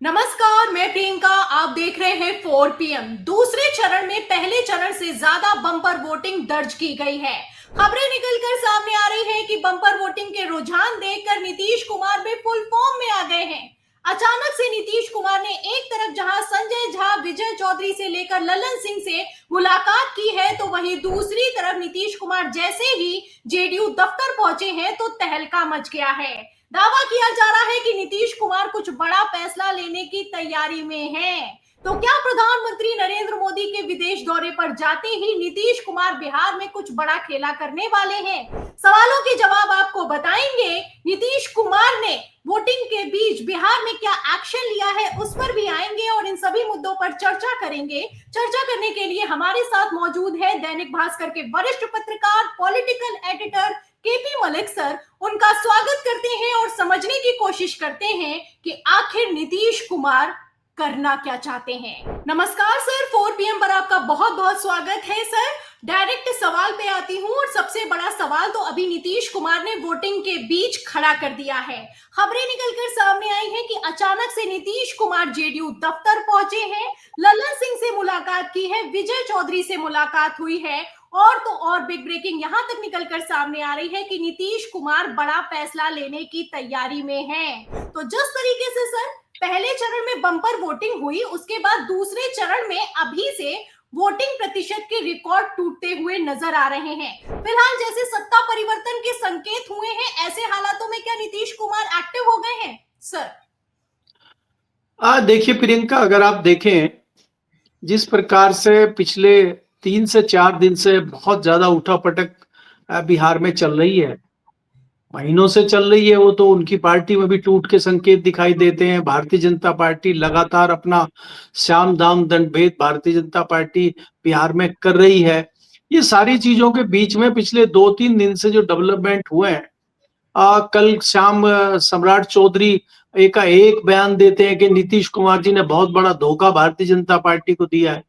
नमस्कार, मैं प्रियंका। आप देख रहे हैं 4 पीएम। दूसरे चरण में पहले चरण से ज्यादा बम्पर वोटिंग दर्ज की गई है। खबरें निकलकर सामने आ रही हैं कि बम्पर वोटिंग के रुझान देखकर नीतीश कुमार भी फुल फॉर्म में आ गए हैं। अचानक से नीतीश कुमार ने एक तरफ जहां संजय झा, विजय चौधरी से लेकर ललन सिंह से मुलाकात की है, तो वहीं दूसरी तरफ नीतीश कुमार जैसे ही जेडीयू दफ्तर पहुंचे हैं तो तहलका मच गया है। दावा किया जा रहा है कि नीतीश कुमार कुछ बड़ा फैसला लेने की तैयारी में हैं। तो क्या प्रधानमंत्री नरेंद्र मोदी के विदेश दौरे पर जाते ही नीतीश कुमार बिहार में कुछ बड़ा खेला करने वाले हैं? सवालों के जवाब आपको बताएंगे। नीतीश कुमार ने वोटिंग के बीच बिहार में क्या एक्शन लिया है, उस पर भी आएंगे और इन सभी मुद्दों पर चर्चा करेंगे। चर्चा करने के लिए हमारे साथ मौजूद है दैनिक भास्कर के वरिष्ठ पत्रकार, political editor KP Malik sir. उनका स्वागत करते हैं और समझने की कोशिश करते हैं कि आखिर नीतीश कुमार करना क्या चाहते हैं। नमस्कार सर, 4 पीएम पर आपका बहुत बहुत स्वागत है सर। डायरेक्ट सवाल पे आती हूँ और सबसे बड़ा सवाल तो अभी नीतीश कुमार ने वोटिंग के बीच खड़ा कर दिया है। खबरें निकलकर सामने आई हैं कि अचानक से नीतीश कुमार जेडीयू दफ्तर पहुंचे हैं, ललन सिंह से मुलाकात की है, विजय चौधरी से मुलाकात हुई है और तो और बिग ब्रेकिंग यहां तक निकलकर सामने आ रही है कि नीतीश कुमार बड़ा फैसला लेने की तैयारी में हैं। तो जिस तरीके से सर पहले चरण में बम्पर वोटिंग हुई, उसके बाद दूसरे चरण में अभी से वोटिंग प्रतिशत के रिकॉर्ड टूटते हुए नजर आ रहे हैं। फिलहाल जैसे सत्ता परिवर्तन के संकेत हुए हैं, ऐसे हालातों में क्या नीतीश कुमार एक्टिव हो गए हैं सर? देखिए प्रियंका, अगर आप देखें जिस प्रकार से पिछले 3 से 4 दिन से बहुत ज्यादा उठापटक बिहार में चल रही है, महीनों से चल रही है, वो तो उनकी पार्टी में भी टूट के संकेत दिखाई देते हैं। भारतीय जनता पार्टी लगातार अपना साम दाम दंड भेद भारतीय जनता पार्टी बिहार में कर रही है। ये सारी चीजों के बीच में पिछले 2-3 दिन से जो डेवलपमेंट हुए हैं, कल शाम सम्राट चौधरी एक बयान देते हैं कि नीतीश कुमार जी ने बहुत बड़ा धोखा भारतीय जनता पार्टी को दिया है,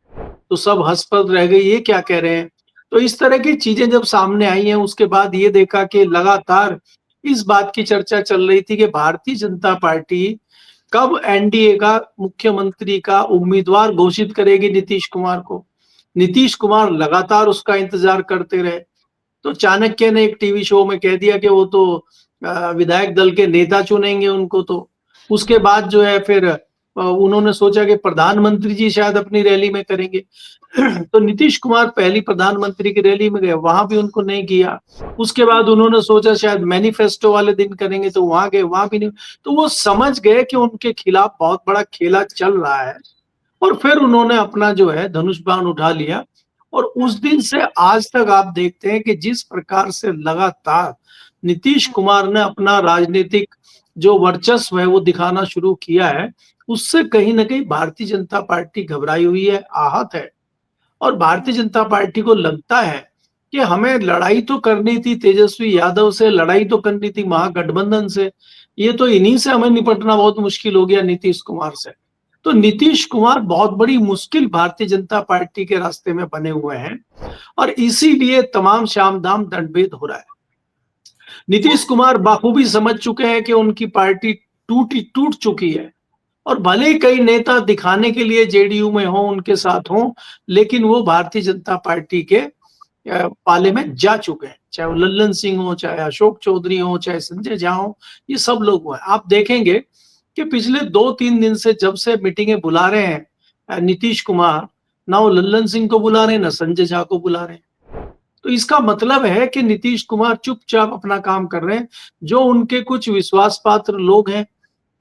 तो सब हंस पड़ रह गए, ये क्या कह रहे हैं। तो इस तरह की चीजें जब सामने आई हैं, उसके बाद ये देखा कि लगातार इस बात की चर्चा चल रही थी कि भारतीय जनता पार्टी कब एनडीए का मुख्यमंत्री का उम्मीदवार घोषित करेगी नीतीश कुमार को। नीतीश कुमार लगातार उसका इंतजार करते रहे, तो चाणक्य ने एक टीवी शो में कह दिया कि वो तो विधायक दल के नेता चुनेंगे उनको। तो उसके बाद जो है फिर उन्होंने सोचा कि प्रधानमंत्री जी शायद अपनी रैली में करेंगे। तो नीतीश कुमार पहली प्रधानमंत्री की रैली में गए, वहां भी उनको नहीं किया। उसके बाद उन्होंने सोचा शायद मैनिफेस्टो वाले दिन करेंगे, तो वहां गए, वहां भी नहीं। तो वो समझ गए कि उनके खिलाफ बहुत बड़ा खेला चल रहा है और फिर उन्होंने अपना जो है धनुष बाण उठा लिया। और उस दिन से आज तक आप देखते हैं कि जिस प्रकार से लगातार नीतीश कुमार ने अपना राजनीतिक जो वर्चस्व है वो दिखाना शुरू किया है, उससे कहीं ना कहीं भारतीय जनता पार्टी घबराई हुई है, आहत है। और भारतीय जनता पार्टी को लगता है कि हमें लड़ाई तो करनी थी तेजस्वी यादव से, लड़ाई तो करनी थी महागठबंधन से, ये तो इन्हीं से हमें निपटना बहुत मुश्किल हो गया, नीतीश कुमार से। तो नीतीश कुमार बहुत बड़ी मुश्किल भारतीय जनता पार्टी के रास्ते में बने हुए हैं और इसीलिए तमाम शाम दाम दंडभेद हो रहा है। नीतीश कुमार बाखूबी समझ चुके हैं कि उनकी पार्टी टूट चुकी है और भले ही कई नेता दिखाने के लिए जेडीयू में हो, उनके साथ हो, लेकिन वो भारतीय जनता पार्टी के पाले में जा चुके हैं। चाहे वो लल्लन सिंह हो, चाहे अशोक चौधरी हो, चाहे संजय झा हो, ये सब लोग हैं। आप देखेंगे कि पिछले 2-3 दिन से जब से मीटिंगें बुला रहे हैं नीतीश कुमार, ना वो लल्लन सिंह को बुला रहे हैं, ना संजय झा को बुला रहे हैं। तो इसका मतलब है कि नीतीश कुमार चुपचाप अपना काम कर रहे हैं। जो उनके कुछ विश्वास पात्र लोग हैं,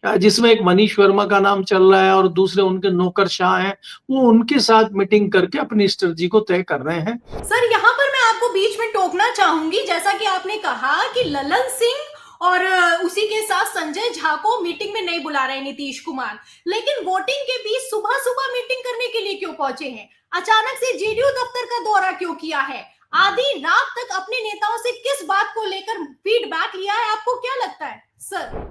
जिसमें एक मनीष वर्मा का नाम चल रहा है और दूसरे उनके नौकरशाह हैं, वो उनके साथ मीटिंग करके अपनी स्ट्रेटजी को तय कर रहे हैं। सर यहाँ पर मैं आपको बीच में टोकना चाहूंगी, जैसा कि आपने कहा कि ललन सिंह और उसी के साथ संजय झा को मीटिंग में नहीं बुला रहे नीतीश कुमार, लेकिन वोटिंग के बीच सुबह सुबह मीटिंग करने के लिए क्यों पहुंचे हैं? अचानक से जेडीयू दफ्तर का दौरा क्यों किया है? आधी रात तक अपने नेताओं से किस बात को लेकर फीडबैक लिया है, आपको क्या लगता है सर?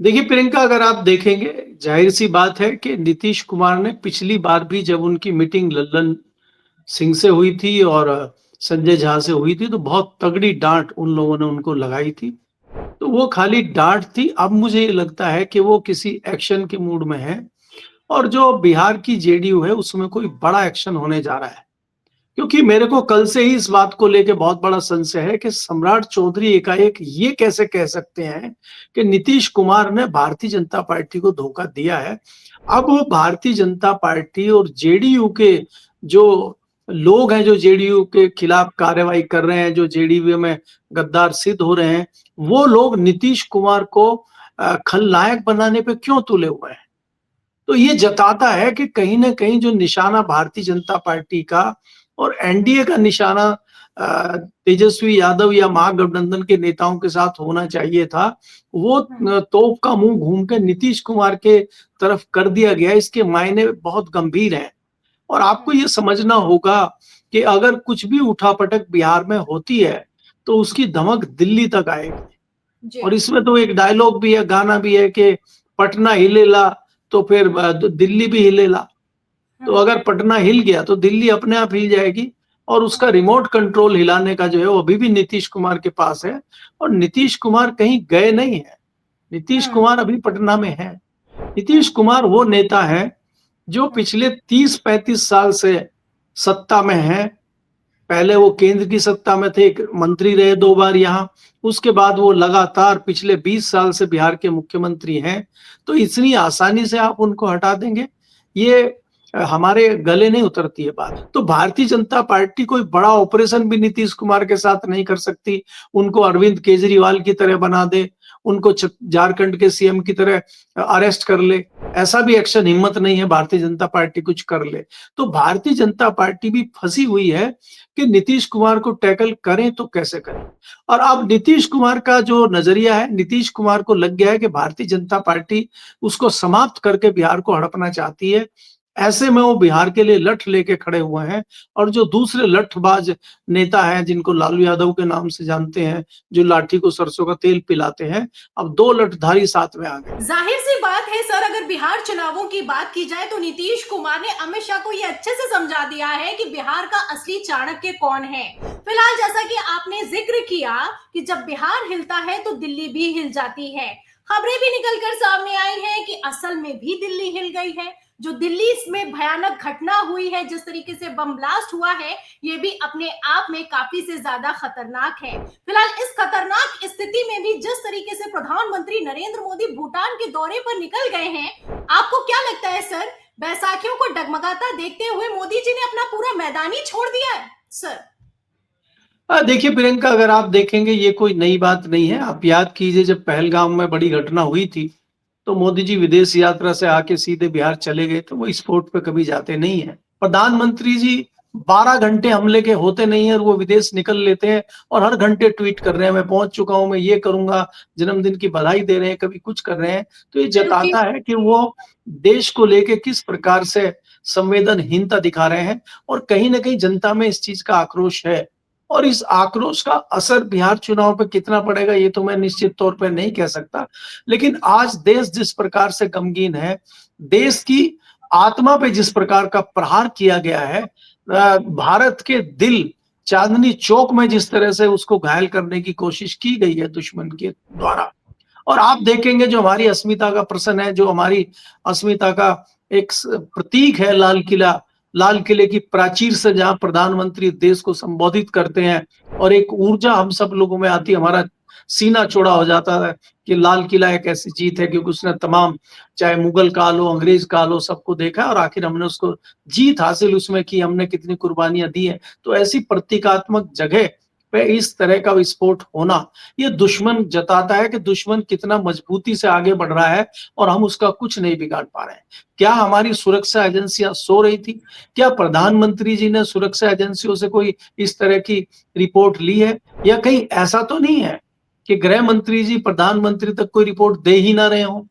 देखिए प्रियंका, अगर आप देखेंगे, जाहिर सी बात है कि नीतीश कुमार ने पिछली बार भी जब उनकी मीटिंग लल्लन सिंह से हुई थी और संजय झा से हुई थी, तो बहुत तगड़ी डांट उन लोगों ने उनको लगाई थी। तो वो खाली डांट थी। अब मुझे ये लगता है कि वो किसी एक्शन के मूड में है, और जो बिहार की जेडीयू है उसमें कोई बड़ा एक्शन होने जा रहा है। क्योंकि मेरे को कल से ही इस बात को लेके बहुत बड़ा संशय है कि सम्राट चौधरी एकाएक ये कैसे कह सकते हैं कि नीतीश कुमार ने भारतीय जनता पार्टी को धोखा दिया है। अब वो भारतीय जनता पार्टी और जेडीयू के जो लोग हैं, जो जेडीयू के खिलाफ कार्रवाई कर रहे हैं, जो जेडीयू में गद्दार सिद्ध हो रहे हैं, वो लोग नीतीश कुमार को खलनायक बनाने पे क्यों तुले हुए हैं? तो ये जताता है कि कहीं न कहीं जो निशाना भारतीय जनता पार्टी का और एनडीए का निशाना तेजस्वी यादव या महागठबंधन के नेताओं के साथ होना चाहिए था, वो तोप का मुंह घूम के नीतीश कुमार के तरफ कर दिया गया। इसके मायने बहुत गंभीर हैं, और आपको ये समझना होगा कि अगर कुछ भी उठापटक बिहार में होती है तो उसकी धमक दिल्ली तक आएगी। और इसमें तो एक डायलॉग भी है, गाना भी है कि पटना हिलेला तो फिर दिल्ली भी हिलेला। तो अगर पटना हिल गया तो दिल्ली अपने आप हिल जाएगी, और उसका रिमोट कंट्रोल हिलाने का जो है वो अभी भी नीतीश कुमार के पास है। और नीतीश कुमार कहीं गए नहीं है, नीतीश कुमार अभी पटना में है। नीतीश कुमार वो नेता है जो पिछले 30-35 साल से सत्ता में है। पहले वो केंद्र की सत्ता में थे, मंत्री रहे 2 बार यहाँ, उसके बाद वो लगातार पिछले 20 साल से बिहार के मुख्यमंत्री हैं। तो इतनी आसानी से आप उनको हटा देंगे, ये हमारे गले नहीं उतरती है बात। तो भारतीय जनता पार्टी कोई बड़ा ऑपरेशन भी नीतीश कुमार के साथ नहीं कर सकती। उनको अरविंद केजरीवाल की तरह बना दे, उनको झारखंड के सीएम की तरह अरेस्ट कर ले, ऐसा भी एक्शन हिम्मत नहीं है भारतीय जनता पार्टी कुछ कर ले। तो भारतीय जनता पार्टी भी फंसी हुई है कि नीतीश कुमार को टैकल करें तो कैसे करें। और अब नीतीश कुमार का जो नजरिया है, नीतीश कुमार को लग गया है कि भारतीय जनता पार्टी उसको समाप्त करके बिहार को हड़पना चाहती है। ऐसे में वो बिहार के लिए लठ लेके खड़े हुए हैं, और जो दूसरे लठबाज नेता हैं जिनको लालू यादव के नाम से जानते हैं, जो लाठी को सरसों का तेल पिलाते हैं, अब 2 लठधारी साथ में आ गए। जाहिर सी बात है सर, अगर बिहार चुनावों की बात की जाए तो नीतीश कुमार ने अमित शाह को ये अच्छे से समझा दिया है कि बिहार का असली चाणक्य कौन है। फिलहाल जैसा कि आपने जिक्र किया कि जब बिहार हिलता है तो दिल्ली भी हिल जाती है, खबरें भी निकलकर सामने आई हैं कि असल में भी दिल्ली हिल गई है। जो दिल्ली में भयानक घटना हुई है, जिस तरीके से बम ब्लास्ट हुआ है, ये भी अपने आप में काफी से ज्यादा खतरनाक है। फिलहाल इस खतरनाक स्थिति में भी जिस तरीके से प्रधानमंत्री नरेंद्र मोदी भूटान के दौरे पर निकल गए हैं, आपको क्या लगता है सर, बैसाखियों को डगमगाता देखते हुए मोदी जी ने अपना पूरा मैदान ही छोड़ दिया है सर? देखिए प्रियंका, अगर आप देखेंगे ये कोई नई बात नहीं है। आप याद कीजिए, जब पहलगाम में बड़ी घटना हुई थी तो मोदी जी विदेश यात्रा से आके सीधे बिहार चले गए, तो वो स्पोर्ट पे कभी जाते नहीं है। प्रधानमंत्री जी 12 घंटे हमले के होते नहीं है और वो विदेश निकल लेते हैं, और हर घंटे ट्वीट कर रहे हैं, मैं पहुंच चुका हूं, मैं ये करूंगा, जन्मदिन की बधाई दे रहे हैं, कभी कुछ कर रहे हैं। तो ये जताता है कि वो देश को लेके किस प्रकार से संवेदनहीनता दिखा रहे हैं, और कहीं ना कहीं जनता में इस चीज का आक्रोश है। और इस आक्रोश का असर बिहार चुनाव पे कितना पड़ेगा ये तो मैं निश्चित तौर पे नहीं कह सकता। लेकिन आज देश जिस प्रकार से गमगीन है, देश की आत्मा पे जिस प्रकार का प्रहार किया गया है, भारत के दिल चांदनी चौक में जिस तरह से उसको घायल करने की कोशिश की गई है दुश्मन के द्वारा। और आप देखेंगे जो हमारी अस्मिता का प्रश्न है, जो हमारी अस्मिता का एक प्रतीक है लाल किला, लाल किले की प्राचीर से जहां प्रधानमंत्री देश को संबोधित करते हैं, और एक ऊर्जा हम सब लोगों में आती है, हमारा सीना चौड़ा हो जाता है कि लाल किला एक ऐसी जीत है क्योंकि उसने तमाम, चाहे मुगल काल हो, अंग्रेज काल हो, सबको देखा और आखिर हमने उसको जीत हासिल उसमें की, हमने कितनी कुर्बानियां दी है। तो ऐसी प्रतीकात्मक जगह पे इस तरह का विस्फोट होना, ये दुश्मन जताता है कि दुश्मन कितना मजबूती से आगे बढ़ रहा है और हम उसका कुछ नहीं बिगाड़ पा रहे हैं। क्या हमारी सुरक्षा एजेंसियां सो रही थी? क्या प्रधानमंत्री जी ने सुरक्षा एजेंसियों से कोई इस तरह की रिपोर्ट ली है? या कहीं ऐसा तो नहीं है कि गृह मंत्री जी प्रधानमंत्री तक कोई रिपोर्ट दे ही ना रहे हो,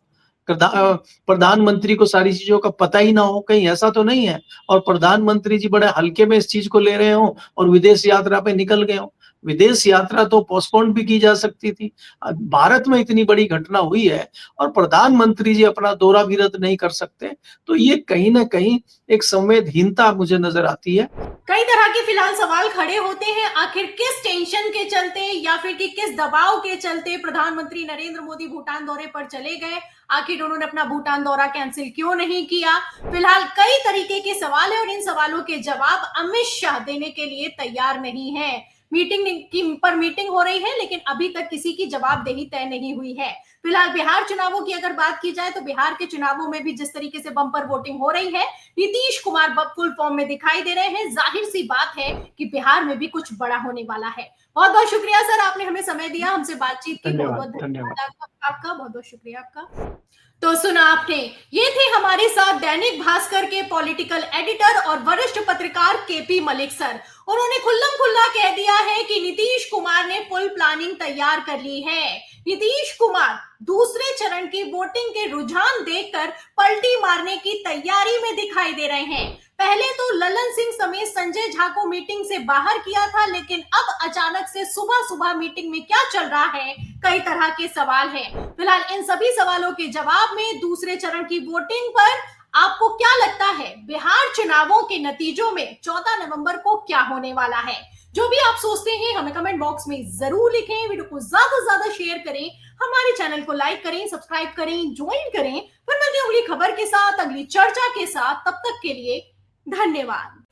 प्रधानमंत्री को सारी चीजों का पता ही ना हो? कहीं ऐसा तो नहीं है और प्रधानमंत्री जी बड़े हल्के में इस चीज को ले रहे हो और विदेश यात्रा पे निकल गए हो? विदेश यात्रा तो पोस्टपोन भी की जा सकती थी। भारत में इतनी बड़ी घटना हुई है और प्रधानमंत्री जी अपना दौरा भी रद्द नहीं कर सकते, तो ये कहीं न कहीं एक संवेदहीनता मुझे नज़र आती है। कई तरह के फिलहाल सवाल खड़े होते हैं, आखिर किस टेंशन के चलते या फिर कि किस दबाव के चलते प्रधानमंत्री नरेंद्र मोदी भूटान दौरे पर चले गए, आखिर उन्होंने अपना भूटान दौरा कैंसिल क्यों नहीं किया। फिलहाल कई तरीके के सवाल है और इन सवालों के जवाब अमित शाह देने के लिए तैयार नहीं है। मीटिंग हो रही है, लेकिन अभी तक किसी की जवाबदेही तय नहीं हुई है। फिलहाल बिहार चुनावों की अगर बात की जाए तो बिहार के चुनावों में भी जिस तरीके से बम्पर वोटिंग हो रही है, नीतीश कुमार फुल फॉर्म में दिखाई दे रहे हैं। जाहिर सी बात है कि बिहार में भी कुछ बड़ा होने वाला है। बहुत बहुत शुक्रिया सर, आपने हमें समय दिया, हमसे बातचीत की। बहुत बहुत धन्यवाद आपका, बहुत बहुत शुक्रिया आपका। तो सुना आपने, ये थे हमारे साथ दैनिक भास्कर के पॉलिटिकल एडिटर और वरिष्ठ पत्रकार केपी मलिक सर। उन्होंने खुल्लम खुल्ला कह दिया है कि नीतीश कुमार ने फुल प्लानिंग तैयार कर ली है। नीतीश कुमार दूसरे चरण की वोटिंग के रुझान देखकर पलटी मारने की तैयारी में दिखाई दे रहे हैं। पहले तो ललन सिंह समेत संजय झा को मीटिंग से बाहर किया था, लेकिन अब अचानक से सुबह सुबह मीटिंग में क्या चल रहा है, कई तरह के सवाल हैं। फिलहाल इन सभी सवालों के जवाब में दूसरे चरण की वोटिंग पर आपको क्या लगता है, बिहार चुनावों के नतीजों में 14 नवंबर को क्या होने वाला है? जो भी आप सोचते हैं हमें कमेंट बॉक्स में जरूर लिखें। वीडियो को ज्यादा से ज्यादा शेयर करें, हमारे चैनल को लाइक करें, सब्सक्राइब करें, ज्वाइन करें। फिर मिलते हैं अगली खबर के साथ, अगली चर्चा के साथ। तब तक के लिए धन्यवाद।